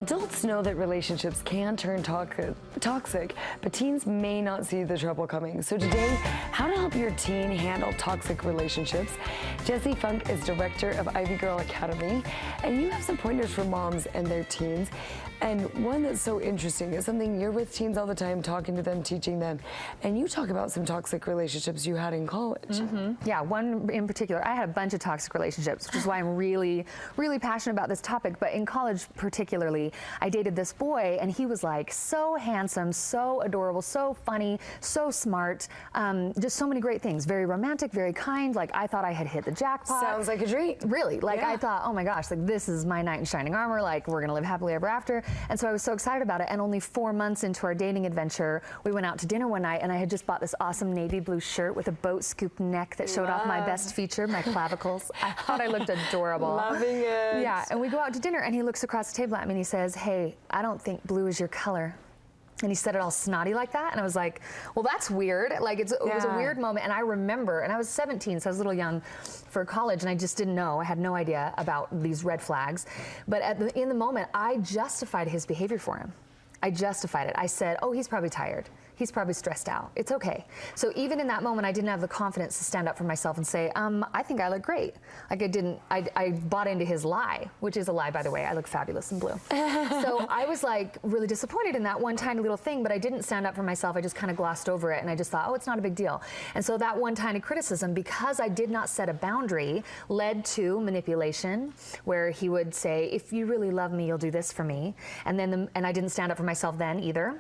Adults know that relationships can turn toxic, but teens may not see the trouble coming. So today, how to help your teen handle toxic relationships. Jessie Funk is director of Ivy Girl Academy, and you have some pointers for moms and their teens. And one that's so interesting is something you're with teens all the time, talking to them, teaching them, and you talk about some toxic relationships you had in college. Yeah, one in particular. I had a bunch of toxic relationships, which is why I'm really passionate about this topic. But in college particularly, I dated this boy, and he was like so handsome, so adorable, so funny, so smart, just so many great things. Very romantic, very kind. Like, I thought I had hit the jackpot. Sounds like a dream. Really, like I thought, oh my gosh, like this is my knight in shining armor. Like, we're gonna live happily ever after. And so I was so excited about it. And only 4 months into our dating adventure, we went out to dinner one night, and I had just bought this awesome navy blue shirt with a boat scoop neck that showed off my best feature, my clavicles. I thought I looked adorable. Loving it. Yeah, and we go out to dinner, and he looks across the table at me and he says, "Hey, I don't think blue is your color." And he said it all snotty like that, and I was like, well, that's weird. Like, it was a weird moment, and I remember, and I was 17, so I was a little young for college, and I just didn't know. I had no idea about these red flags. But in the moment, I justified his behavior for him. I justified it. I said, oh, he's probably tired. He's probably stressed out. It's okay. So even in that moment, I didn't have the confidence to stand up for myself and say, I think I look great. Like, I bought into his lie, which is a lie, by the way. I look fabulous in blue. So I was like really disappointed in that one tiny little thing, but I didn't stand up for myself. I just kind of glossed over it, and I just thought, oh, it's not a big deal. And so that one tiny criticism, because I did not set a boundary, led to manipulation, where he would say, if you really love me, you'll do this for me. And then, and I didn't stand up for myself then either.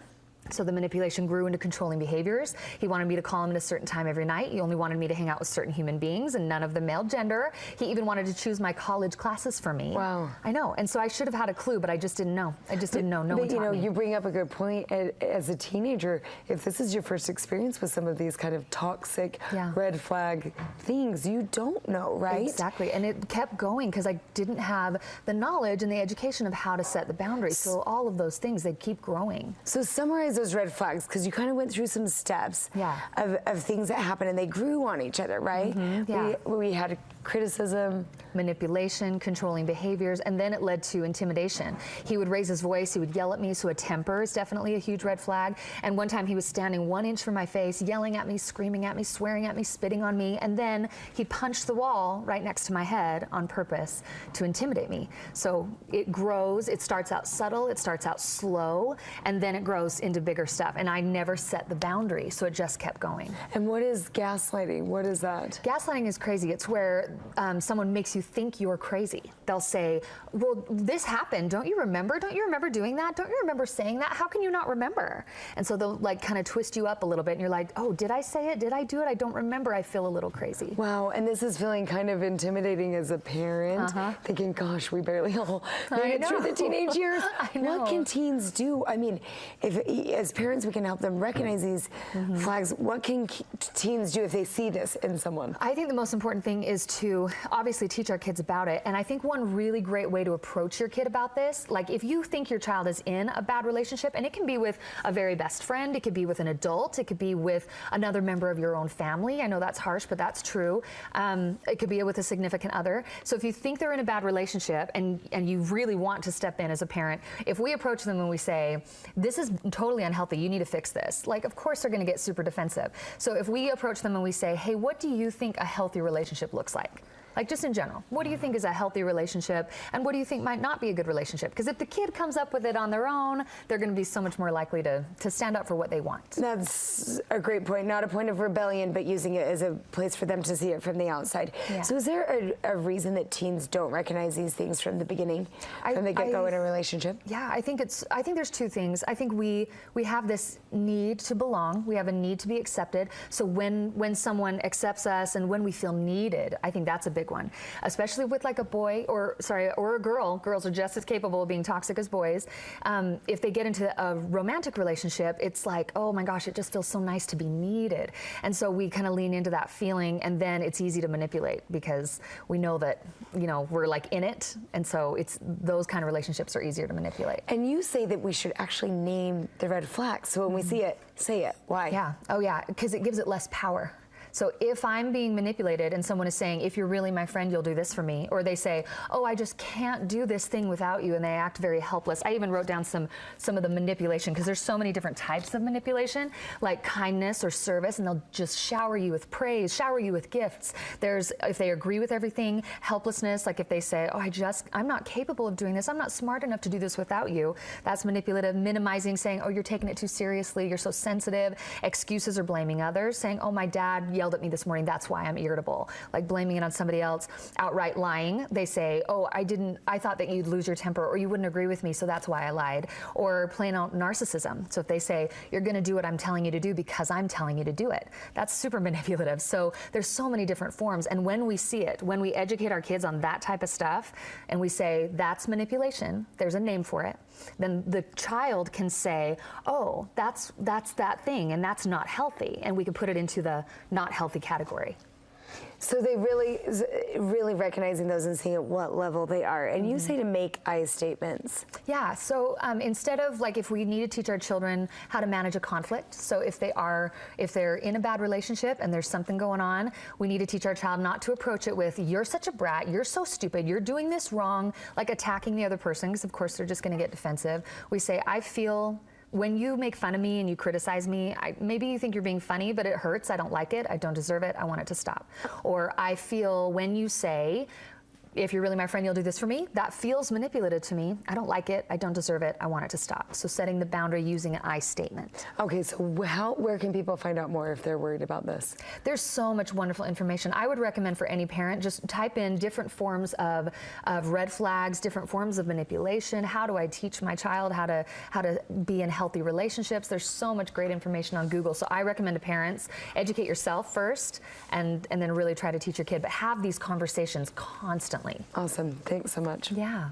So the manipulation grew into controlling behaviors. He wanted me to call him at a certain time every night. He only wanted me to hang out with certain human beings, and none of the male gender. He even wanted to choose my college classes for me. Wow. I know. And so I should have had a clue, but I just didn't know. I just didn't know. No one taught me. But you know, you bring up a good point. As a teenager, if this is your first experience with some of these kind of toxic red flag things, you don't know, right? Exactly. And it kept going because I didn't have the knowledge and the education of how to set the boundaries. So all of those things, they keep growing. So summarize those red flags, because you kind of went through some steps of things that happened, and they grew on each other, right? We had criticism, manipulation, controlling behaviors, and then it led to intimidation. He would raise his voice, he would yell at me, so a temper is definitely a huge red flag. And one time he was standing 1 inch from my face, yelling at me, screaming at me, swearing at me, spitting on me, and then he punched the wall right next to my head on purpose to intimidate me. So it grows, it starts out subtle, it starts out slow, and then it grows into bigger stuff. And I never set the boundary, so it just kept going. And what is gaslighting? What is that? Gaslighting is crazy. It's where someone makes you think you're crazy. They'll say, well, this happened. Don't you remember? Don't you remember doing that? Don't you remember saying that? How can you not remember? And so they'll like kind of twist you up a little bit, and you're like, oh, did I say it? Did I do it? I don't remember. I feel a little crazy. Wow, and this is feeling kind of intimidating as a parent, thinking, gosh, we barely all made it through the teenage years. I know. What can teens do? I mean, if as parents we can help them recognize these flags, what can teens do if they see this in someone? I think the most important thing is to obviously teach our kids about it. And I think one really great way to approach your kid about this, like if you think your child is in a bad relationship, and it can be with a very best friend, it could be with an adult, it could be with another member of your own family. I know that's harsh, but that's true. It could be with a significant other. So if you think they're in a bad relationship and you really want to step in as a parent, if we approach them and we say, this is totally unhealthy, you need to fix this, like of course they're going to get super defensive. So if we approach them and we say, hey, what do you think a healthy relationship looks like? Like just in general, what do you think is a healthy relationship, and what do you think might not be a good relationship? Because if the kid comes up with it on their own, they're going to be so much more likely to stand up for what they want. That's a great point. Not a point of rebellion, but using it as a place for them to see it from the outside. So is there a reason that teens don't recognize these things from the beginning, from the get-go in a relationship? Yeah, I think there's two things. I think we have this need to belong. We have a need to be accepted. So when someone accepts us and when we feel needed, I think that's a big one, especially with like a boy or a girl. Girls are just as capable of being toxic as boys. If they get into a romantic relationship, it's like, oh my gosh, it just feels so nice to be needed. And so we kind of lean into that feeling, and then it's easy to manipulate because we know that, you know, we're like in it. And so it's those kind of relationships are easier to manipulate. And you say that we should actually name the red flags. So when we see it, say it. Why? Yeah. Oh yeah, because it gives it less power. So if I'm being manipulated and someone is saying, if you're really my friend, you'll do this for me, or they say, oh, I just can't do this thing without you, and they act very helpless. I even wrote down some of the manipulation, because there's so many different types of manipulation, like kindness or service, and they'll just shower you with praise, shower you with gifts. There's, if they agree with everything, helplessness, like if they say, oh, I'm not capable of doing this, I'm not smart enough to do this without you. That's manipulative. Minimizing, saying, oh, you're taking it too seriously, you're so sensitive. Excuses or blaming others, saying, oh, my dad yelled at me this morning, that's why I'm irritable. Like blaming it on somebody else. Outright lying, they say, oh, I thought that you'd lose your temper, or you wouldn't agree with me, so that's why I lied. Or plain out narcissism. So if they say, you're gonna do what I'm telling you to do because I'm telling you to do it, that's super manipulative. So there's so many different forms, and when we see it, when we educate our kids on that type of stuff, and we say, that's manipulation, there's a name for it, then the child can say, oh, that's that thing, and that's not healthy, and we can put it into the not healthy category. So they really recognizing those and seeing at what level they are. And you say to make I statements. Yeah, so instead of, like, if we need to teach our children how to manage a conflict, so if they're in a bad relationship and there's something going on, we need to teach our child not to approach it with, you're such a brat, you're so stupid, you're doing this wrong, like attacking the other person, because of course they're just gonna get defensive. We say, I feel, when you make fun of me and you criticize me, maybe you think you're being funny, but it hurts, I don't like it, I don't deserve it, I want it to stop. Or I feel when you say, if you're really my friend, you'll do this for me, that feels manipulative to me, I don't like it, I don't deserve it, I want it to stop. So setting the boundary using an I statement. Okay, so where can people find out more if they're worried about this? There's so much wonderful information. I would recommend for any parent, just type in different forms of red flags, different forms of manipulation. How do I teach my child how to be in healthy relationships? There's so much great information on Google. So I recommend to parents, educate yourself first, and then really try to teach your kid, but have these conversations constantly. Awesome, thanks so much. Yeah.